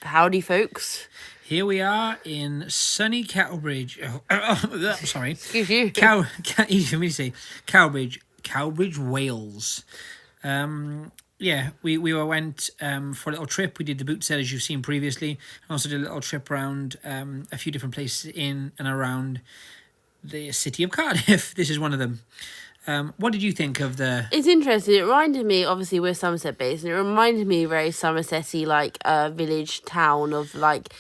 Howdy, folks. Here we are in sunny Cowbridge. Sorry. Excuse you. Easy for me to say. Cowbridge, Wales. We went for a little trip. We did the boot set, as you've seen previously. And also did a little trip around a few different places in and around the city of Cardiff. This is one of them. What did you think of the... It's interesting. It reminded me, obviously, we're Somerset based, and it reminded me very Somerset-y, like a village town of like...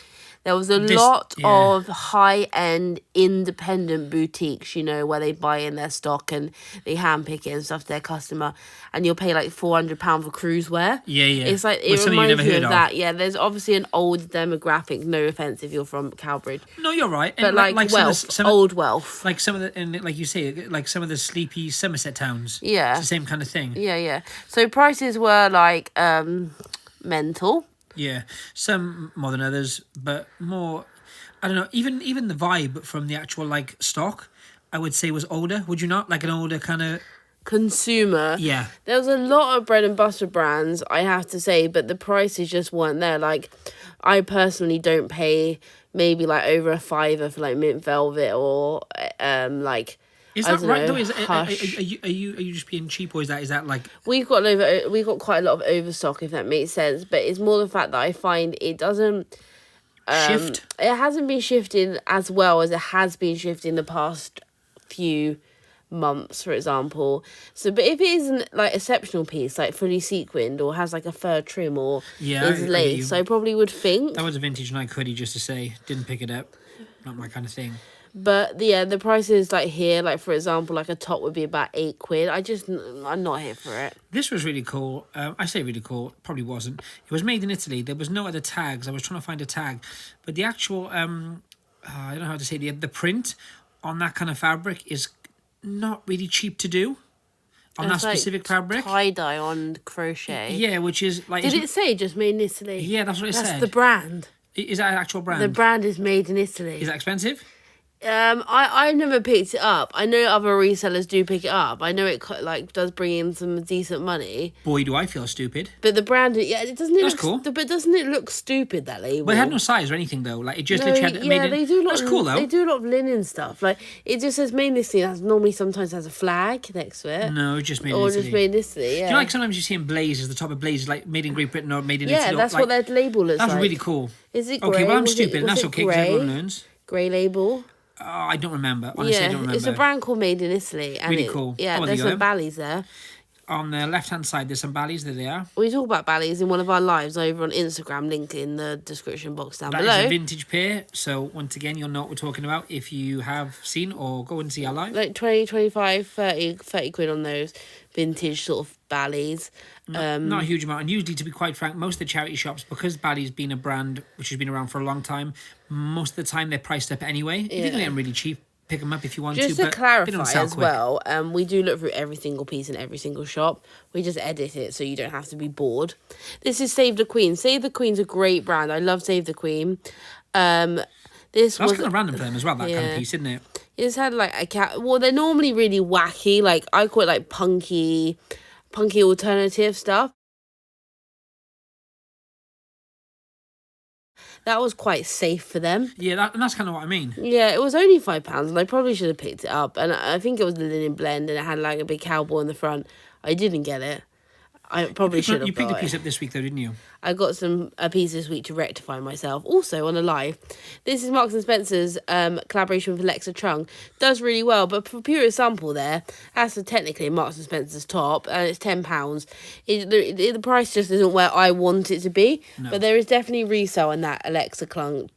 There was a lot of high-end independent boutiques, you know, where they buy in their stock and they handpick it and stuff to their customer, and you'll pay like £400 for cruise wear. Yeah. It's like, it reminds me of that. Yeah, there's obviously an old demographic, no offence if you're from Cowbridge. No, you're right. But like wealth, old wealth. Like some of the, and like you say, like some of the sleepy Somerset towns. Yeah. It's the same kind of thing. Yeah. So prices were like mental. Yeah, some more than others, but more, I don't know, even the vibe from the actual, like, stock, I would say was older, would you not? Like an older kind of... Consumer. Yeah. There was a lot of bread and butter brands, I have to say, but the prices just weren't there. Like, I personally don't pay maybe, like, over a fiver for, like, mint velvet or, like... Is that right though? Are you just being cheap, or is that like... We've got quite a lot of overstock, if that makes sense, but it's more the fact that I find it doesn't shift. It hasn't been shifting as well as it has been shifting the past few months, for example. So, but if it isn't like exceptional piece, like fully sequined or has like a fur trim or is lace, I probably would think that was a vintage Nike hoodie. Just to say, didn't pick it up. Not my kind of thing. But yeah, the prices like here, like for example, like a top would be about £8. I'm not here for it. This was really cool. I say really cool. Probably wasn't. It was made in Italy. There was no other tags. I was trying to find a tag, but the actual I don't know how to say the print on that kind of fabric is not really cheap to do. On that specific fabric, tie dye on crochet. Yeah, which is like. Did it say just made in Italy? Yeah, that's what it said. That's the brand. Is that an actual brand? The brand is made in Italy. Is that expensive? I've never picked it up. I know other resellers do pick it up. I know it like does bring in some decent money. Boy, do I feel stupid. But the brand, it doesn't. That's cool. But doesn't it look stupid, that label? But it had no size or anything though. Like it just literally had made they do. That's cool though. They do a lot of linen stuff. Like it just says made in Italy. That normally sometimes has a flag next to it. No, it just made in Italy. Or just made in Italy. Yeah. Do you know, like sometimes you see in blazers, the top of blazers, like made in Great Britain or made in Italy. Yeah, that's what their label looks like. That's really cool. Is it grey? Okay, well I'm stupid. That's okay because everyone learns. Grey label. I don't remember. Honestly, I don't remember. It's a brand called Made in Italy. And really cool. Yeah, there's some Bally's there. On the left-hand side, there's some Bally's. There they are. We talk about Bally's in one of our lives over on Instagram. Link in the description box down below. That is a vintage pair. So, once again, you'll know what we're talking about if you have seen or go and see our live. Like 20, 25, 30 quid on those vintage sort of Bally's. Not a huge amount. And usually, to be quite frank, most of the charity shops, because Bally's been a brand which has been around for a long time, most of the time they're priced up anyway. If you can get them really cheap, pick them up if you want just to. Just to clarify as well, we do look through every single piece in every single shop. We just edit it so you don't have to be bored. This is Save the Queen. Save the Queen's a great brand. I love Save the Queen. That's kind of random for them as well, that kind of piece, isn't it? It's had like a cat. Well, they're normally really wacky. Like I call it like punky alternative stuff. That was quite safe for them. Yeah, and that's kind of what I mean. Yeah, it was only £5, and I probably should have picked it up. And I think it was the linen blend, and it had like a big cowboy in the front. I didn't get it. I probably should have. You picked a piece up this week, though, didn't you? I got a piece this week to rectify myself. Also, on a live, this is Marks & Spencer's collaboration with Alexa Chung. Does really well, but for pure example there, that's technically Marks & Spencer's top, and it's £10. The price just isn't where I want it to be, no. But there is definitely resale in that Alexa Chung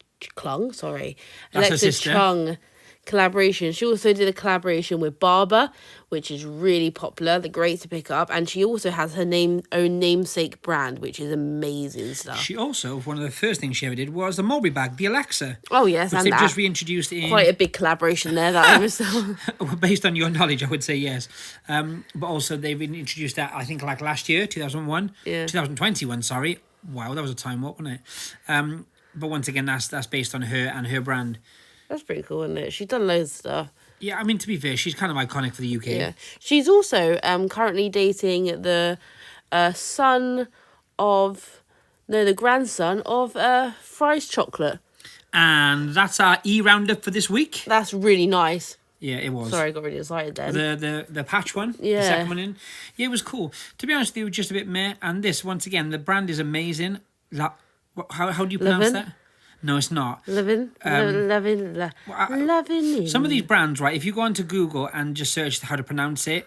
collaboration. She also did a collaboration with Barber, which is really popular. They're great to pick up, and she also has her own namesake brand, which is amazing stuff. She also, one of the first things she ever did was the Mulberry bag, the Alexa. Oh yes, and they've just reintroduced in quite a big collaboration there. That I was based on your knowledge, I would say yes. But also they've introduced that I think like last year, 2021. Sorry, wow, that was a time up, wasn't it? But once again, that's based on her and her brand. That's pretty cool, isn't it? She's done loads of stuff. Yeah, I mean, to be fair, she's kind of iconic for the UK. Yeah. She's also currently dating the son of No, the grandson of Fry's Chocolate. And that's our roundup for this week. That's really nice. Yeah, it was. Sorry, I got really excited then. The patch one, Yeah. the second one in. Yeah, it was cool. To be honest, they were just a bit meh. And this, once again, the brand is amazing. How do you pronounce Levin? that? No, it's not. Loving. Some of these brands, right, if you go onto Google and just search how to pronounce it,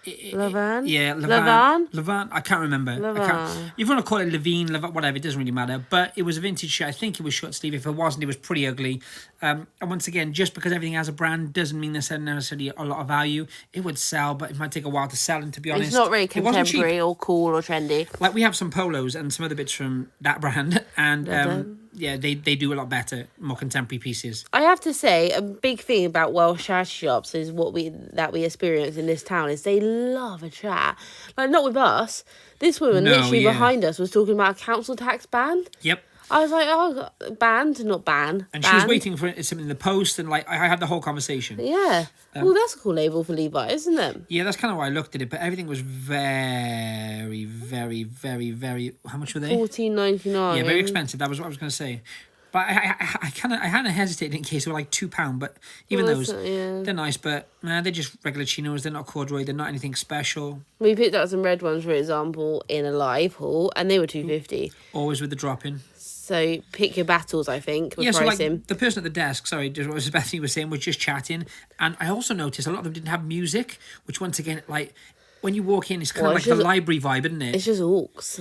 Levan? yeah, Levan. I can't remember. If you want to call it Levine, whatever, it doesn't really matter. But it was a vintage shirt. I think it was short sleeve. If it wasn't, it was pretty ugly. And once again, just because everything has a brand doesn't mean there's necessarily a lot of value. It would sell, but it might take a while to sell. And to be honest, It's not very it wasn't cheap. contemporary or cool or trendy. Like, we have some polos and some other bits from that brand, and yeah, they do a lot better, more contemporary pieces. I have to say, a big thing about Welsh charity shops is we experience in this town is they love a chat. Like, not with us. This woman literally behind us was talking about a council tax ban. Yep. I was like, oh, banned, not ban. And banned. she was waiting for something in the post, and like I had the whole conversation. Yeah. Well, that's a cool label for Levi's, isn't it? Yeah, that's kind of why I looked at it, but everything was very, very, very, very. How much were they? $14.99. Yeah, very expensive. That was what I was going to say. But I kind of hesitated in case they were like £2. But even those, they're nice. But they're just regular chinos. They're not corduroy. They're not anything special. We picked up some red ones, for example, in a live haul, and they were $2.50. Always with the drop in. So pick your battles, I think. With so pricing. like the person at the desk, sorry, just what Bethany was saying, was just chatting, and I also noticed a lot of them didn't have music, which once again, like when you walk in, it's kind of like the library vibe, isn't it? It's just orcs.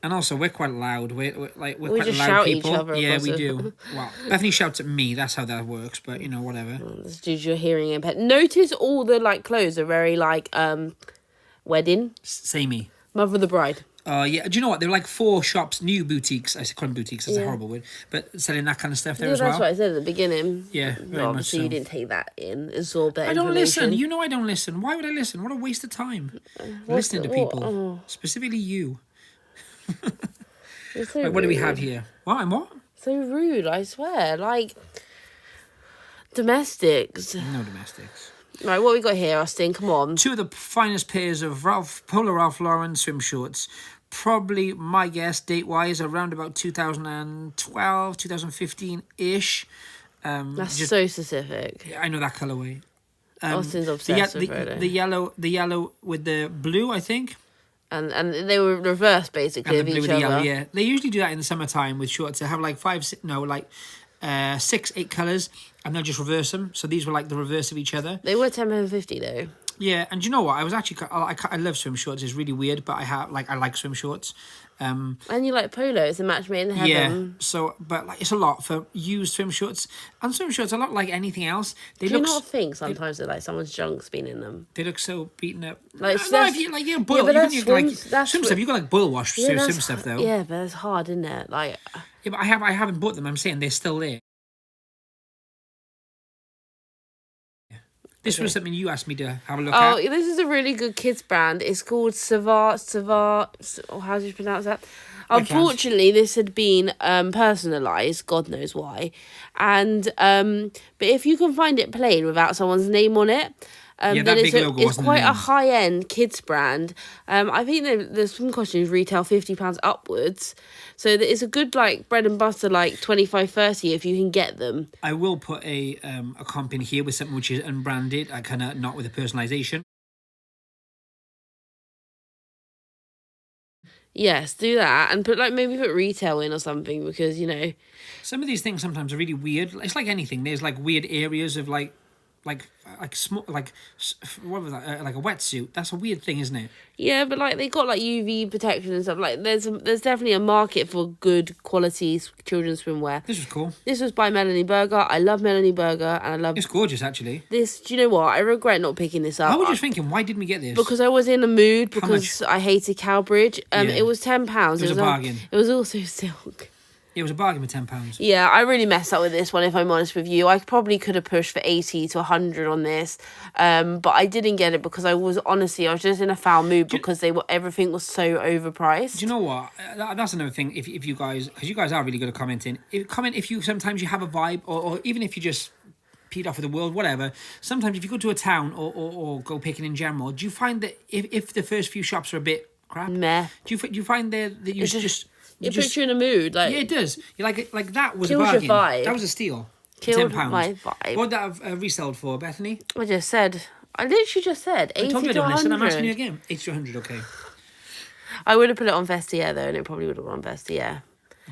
And also, we're quite loud. We're quite just loud shout people. Each other Yeah, we do. Well, Bethany shouts at me. That's how that works. But whatever. That's due to your hearing impairment. Notice all the clothes are very wedding. Samey. Mother of the bride. Yeah. Do you know what? There are like 4 shops, new boutiques. I call them boutiques. That's a horrible word. But selling that kind of stuff there as well. That's what I said at the beginning. Yeah, very obviously much so. You didn't take that in. Absorb that I don't information. listen. You know I don't listen. Why would I listen? What a waste of time. Listening to people. Specifically you. So right, what do we have here? What? And what? So rude, I swear. Domestics. No domestics. Right, what we got here, Austin? Come on. 2 of the finest pairs of Polo Ralph Lauren swim shorts. Probably, my guess, date-wise, around about 2012, 2015-ish. That's so specific. I know that colourway. Austin's obsessed with it. The yellow with the blue, I think. And they were reversed, basically, And the of blue each with the other. yellow, yeah. They usually do that in the summertime with shorts. They have like 6, 8 colours, and they'll just reverse them. So these were like the reverse of each other. They were £10.50 though. Yeah, and do you know what? I was actually I love swim shorts. It's really weird, but I like swim shorts. And you like polo? It's a match made in heaven. Yeah. So, but it's a lot for used swim shorts, and swim shorts are not like anything else. Do you not think sometimes that someone's junk's been in them? They look so beaten up. If you boil, but you can swim stuff. You got boil wash swim stuff though. Yeah, but it's hard, isn't it? Yeah, but I haven't bought them. I'm saying they're still there. This was something you asked me to have a look at. Oh, this is a really good kids brand. It's called Savar. How do you pronounce that? Unfortunately, this had been personalised. God knows why. And but if you can find it plain without someone's name on it, then it's quite a high-end kids brand. I think the swim costumes retail £50 upwards. So it's a good bread and butter $25-30 if you can get them. I will put a comp in here with something which is unbranded, kind of not with a personalisation. Yes, do that and put maybe put retail in or something because some of these things sometimes are really weird. It's like anything. There's weird areas of small what was that like a wetsuit. That's a weird thing, isn't it? Yeah, but they got UV protection and stuff. There's definitely a market for good quality children's swimwear. This was cool. This was by Melanie Berger. I love Melanie Berger and I love. It's gorgeous, actually. This, do you know what? I regret not picking this up. I was just thinking, why didn't we get this? Because I was in a mood because I hated Cowbridge. It was £10. It was a bargain. It was also silk. It was a bargain with £10. Yeah, I really messed up with this one, if I'm honest with you. I probably could have pushed for 80 to 100 on this, but I didn't get it because I was just in a foul mood because everything was so overpriced. Do you know what? That's another thing. If you guys, because you guys are really good at commenting, comment if you sometimes you have a vibe, or even if you just peed off of the world, whatever. Sometimes if you go to a town or go picking in general, do you find that if the first few shops are a bit crap, meh, do you find that you just It puts you in a mood. Like, yeah, it does. You like that was a kills your bargain. vibe. That was a steal. Killed £10. my vibe. What would that have resold for, Bethany? I literally just said 80 I told you I to don't listen. I'm asking you 100. again. 80 to 100, okay. I would have put it on Vestiaire though, and it probably would have gone Vestiaire.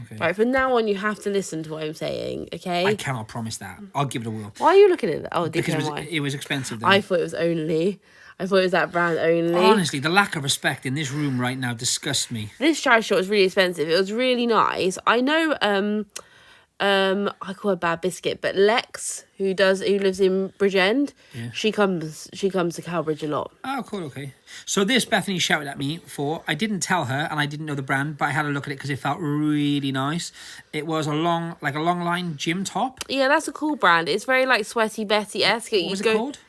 Okay. Right, from now on, you have to listen to what I'm saying, okay? I cannot promise that. I'll give it a whirl. Why are you looking at that? Oh, Because DKNY. it was expensive, though. I thought it was only. I thought it was that brand only. Honestly, the lack of respect in this room right now disgusts me. This charity shop was really expensive. It was really nice. I know. I call her Bad Biscuit, but Lex, who lives in Bridgend, Yeah. she comes to Cowbridge a lot. Oh, cool, okay. So this Bethany shouted at me for, I didn't tell her and I didn't know the brand, but I had a look at it because it felt really nice. It was a long line gym top. Yeah, that's a cool brand. It's very like Sweaty Betty-esque. What was it called?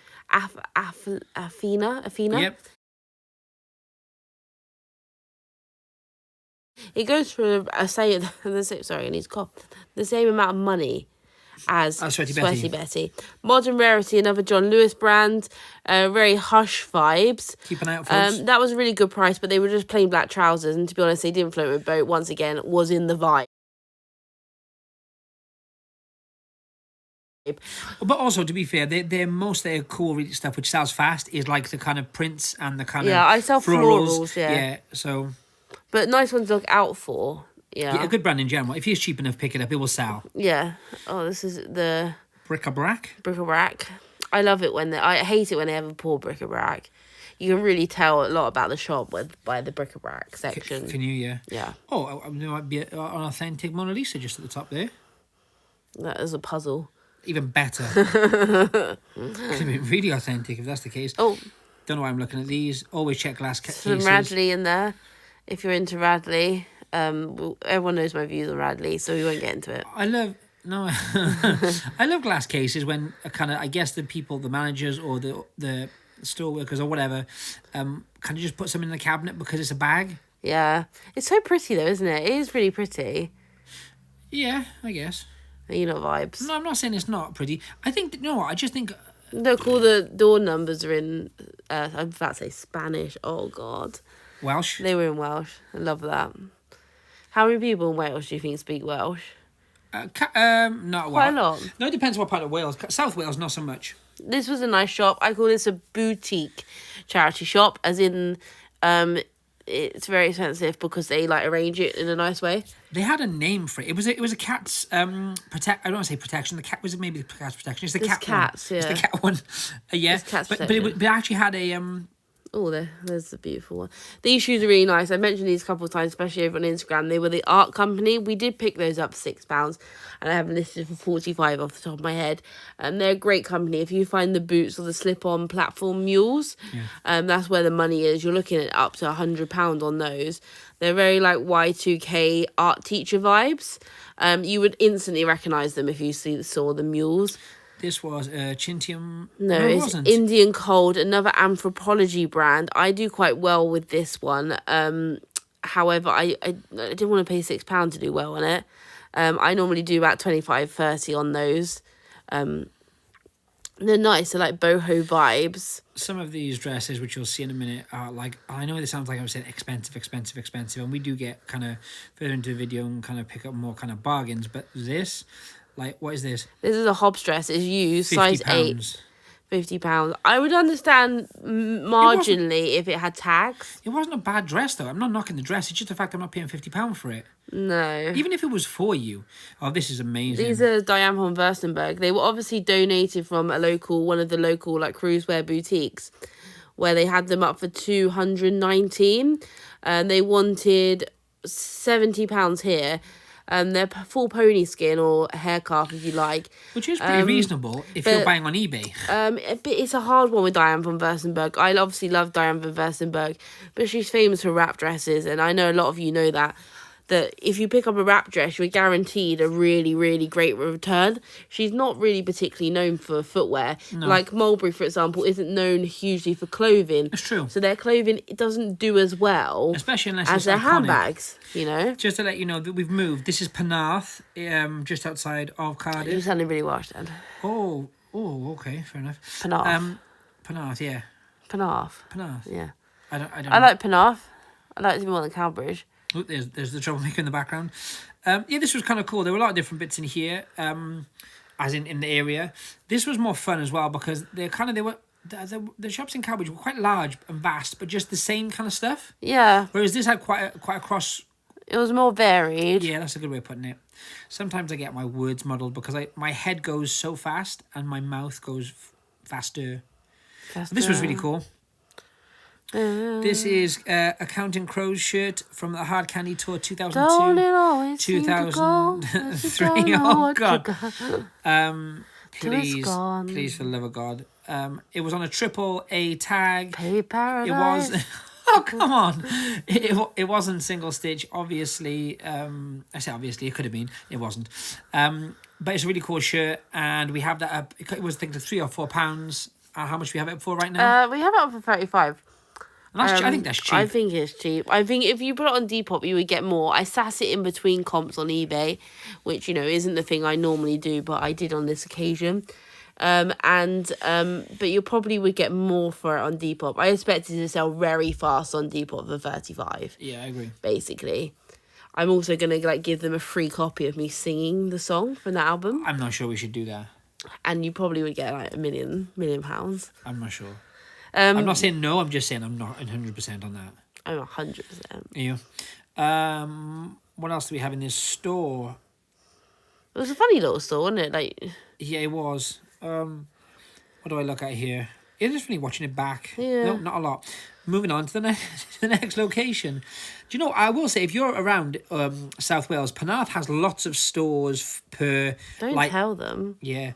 Athena. Yep. It goes for sorry, I need to cough. The same amount of money as Sweaty Betty. Modern Rarity, another John Lewis brand. Very hush vibes. Keep an eye out for us. That was a really good price, but they were just plain black trousers, and to be honest, they didn't float with boat. Once again, was in the vibe. But also, to be fair, most of their cool really stuff which sells fast is like the kind of prints and the kind of I sell florals, yeah. So, but nice ones to look out for. yeah, a good brand in general. If it's cheap enough, pick it up. It will sell. Yeah. Oh, this is the Bric-a-brac. Bric-a-brac. I love it I hate it when they have a poor bric-a-brac. You can really tell a lot about the shop by the bric-a-brac section. Can you? Yeah. Yeah. Oh, there might be an authentic Mona Lisa just at the top there. That is a puzzle. Even better. Could have been really authentic if that's the case. Oh. Don't know why I'm looking at these. Always check glass cases. Some Radley in there. If you're into Radley. Everyone knows my views on Radley, so we won't get into it. I love glass cases when kind of, I guess, the people, the managers or the store workers or whatever, kind of just put something in the cabinet because it's a bag. Yeah. It's so pretty though, isn't it? It is really pretty. Yeah, I guess. You know vibes. No, I'm not saying it's not pretty. I think, you know what, I just think... Look, all the door numbers are in, I'm about to say Spanish. Oh, God. Welsh? They were in Welsh. I love that. How many people in Wales do you think speak Welsh? Not Quite a lot. No, it depends what part of Wales. South Wales, not so much. This was a nice shop. I call this a boutique charity shop, as in it's very expensive because they like arrange it in a nice way. They had a name for it. It was a cat's I don't want to say protection. The cat was maybe the cat's protection. It's the cat cats, one. yeah. It's the cat one. Yeah. It's cat's but protection. it actually had a Oh, there's the beautiful one. These shoes are really nice. I mentioned these a couple of times, especially over on Instagram. They were the Art Company. We did pick those up for £6, and I have them listed for 45 off the top of my head. They're a great company. If you find the boots or the slip-on platform mules, that's where the money is. You're looking at up to £100 on those. They're very like Y2K art teacher vibes. You would instantly recognise them if you saw the mules. This was Chintium. No, it it's wasn't. Indian Cold, another Anthropologie brand. I do quite well with this one. However, I didn't want to pay £6 to do well on it. I normally do about 25-30 on those. They're nice. They're like boho vibes. Some of these dresses, which you'll see in a minute, are like, I know this sounds like I was saying expensive, and we do get kind of further into the video and kind of pick up more kind of bargains, but this... Like, what is this? This is a Hobbs dress. It's used, size 8. £50. I would understand marginally if it had tags. It wasn't a bad dress, though. I'm not knocking the dress. It's just the fact I'm not paying £50 for it. No. Even if it was for you. Oh, this is amazing. These are Diane von Furstenberg. They were obviously donated from one of the local like cruisewear boutiques, where they had them up for $219. And they wanted £70 here. They're full pony skin or hair calf, if you like. Which is pretty reasonable if you're buying on eBay. But it's a hard one with Diane von Furstenberg. I obviously love Diane von Furstenberg, but she's famous for wrap dresses, and I know a lot of you know that if you pick up a wrap dress, you're guaranteed a really, really great return. She's not really particularly known for footwear. No. Like Mulberry, for example, isn't known hugely for clothing. It's true. So their clothing doesn't do as well, especially unless as their iconic handbags, you know? Just to let you know that we've moved. This is Penarth, just outside of Cardiff. You're sounding really Welsh then. Oh, okay, fair enough. Penarth. Penarth, yeah. Penarth. Penarth. Yeah. I don't I like Penarth. I like it more than Cowbridge. Oh, there's the troublemaker in the background. Yeah, this was kind of cool. There were a lot of different bits in here, as in the area. This was more fun as well because the shops in Cowbridge were quite large and vast, but just the same kind of stuff. Yeah, Whereas this had quite a cross. it was more varied. Yeah, that's a good way of putting it. Sometimes I get my words muddled because my head goes so fast and my mouth goes faster. This was really cool. This is a Counting Crows shirt from the Hard Candy Tour 2002, 2003. Oh God! Please, for the love of God. It was on a AAA tag. Baby Paradise. It was. Oh come on! It wasn't single stitch. Obviously, I say obviously it could have been. It wasn't. But it's a really cool shirt, and we have that up. It was I think £3 or £4. How much we have it up for right now? We have it up for 35. And that's, I think that's cheap. I think it's cheap. I think if you put it on Depop, you would get more. I sat it in between comps on eBay, which, isn't the thing I normally do, but I did on this occasion. But you probably would get more for it on Depop. I expected it to sell very fast on Depop for 35. Yeah, I agree. Basically. I'm also going to give them a free copy of me singing the song from the album. I'm not sure we should do that. And you probably would get £1 million pounds. I'm not sure. I'm not saying no, I'm just saying I'm not 100% on that. I'm 100%. Yeah. What else do we have in this store? It was a funny little store, wasn't it? Yeah, it was. What do I look at here? It's just really watching it back. Yeah. No, not a lot. Moving on to the next location. Do you know, I will say, if you're around South Wales, Penarth has lots of stores per... Don't tell them. Yeah.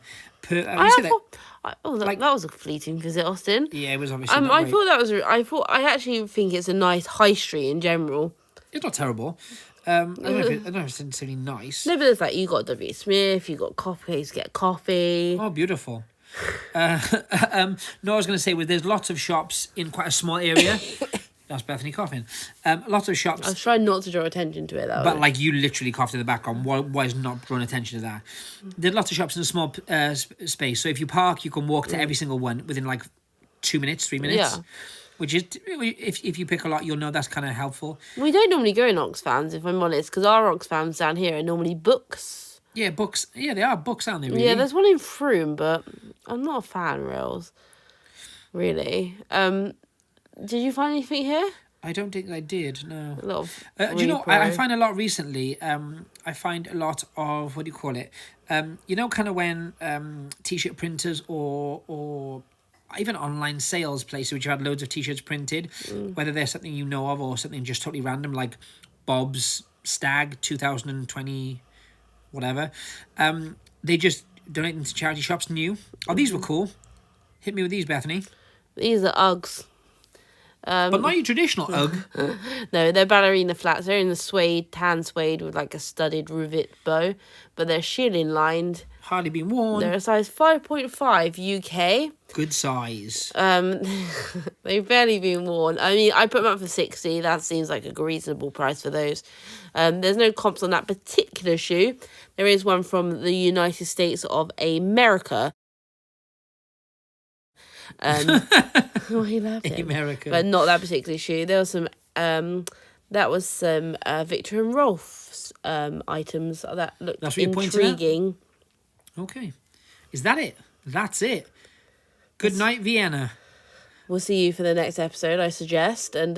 That was a fleeting visit, Austin. Yeah, it was obviously not I great. thought I actually think it's a nice high street in general. It's not terrible. I don't know if it's necessarily nice. No, but there's you got W. Smith, you got coffee, you get coffee. Oh, beautiful. No, I was going to say, there's lots of shops in quite a small area. That's Bethany coughing. Lots of shops. I was trying not to draw attention to it, though. But, you literally coughed in the background. Why is not drawing attention to that? There's lots of shops in a small space. So if you park, you can walk to every single one within, 2 minutes, 3 minutes. Yeah. Which is, if you pick a lot, you'll know that's kind of helpful. We don't normally go in Oxfams, if I'm honest, because our Oxfams down here are normally books. Yeah, books. Yeah, they are books, aren't they, really? Yeah, there's one in Frome, but I'm not a fan, Rails. Really. Did you find anything here? I don't think I did, no. A lot of do you know, I find a lot recently, I find a lot of, what do you call it? Kind of when T-shirt printers or even online sales places which have had loads of T-shirts printed, whether they're something you know of or something just totally random, like Bob's Stag 2020, whatever. They just donate them to charity shops new. Oh, these were cool. Hit me with these, Bethany. These are Uggs. But not your traditional Ugg. No, they're ballerina flats. They're in the tan suede with a studded rivet bow, but they're shilling lined. Hardly been worn. They're a size 5.5 UK. Good size. They've barely been worn. I mean, I put them up for 60. That seems like a reasonable price for those. There's no comps on that particular shoe. There is one from the United States of America. America. But not that particular shoe. There was some Victor and Rolf's items that looked intriguing. Okay. Is that it? That's it. Good night, Vienna. We'll see you for the next episode, I suggest, and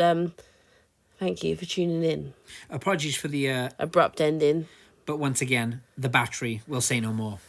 thank you for tuning in. Apologies for the abrupt ending. But once again, the battery will say no more.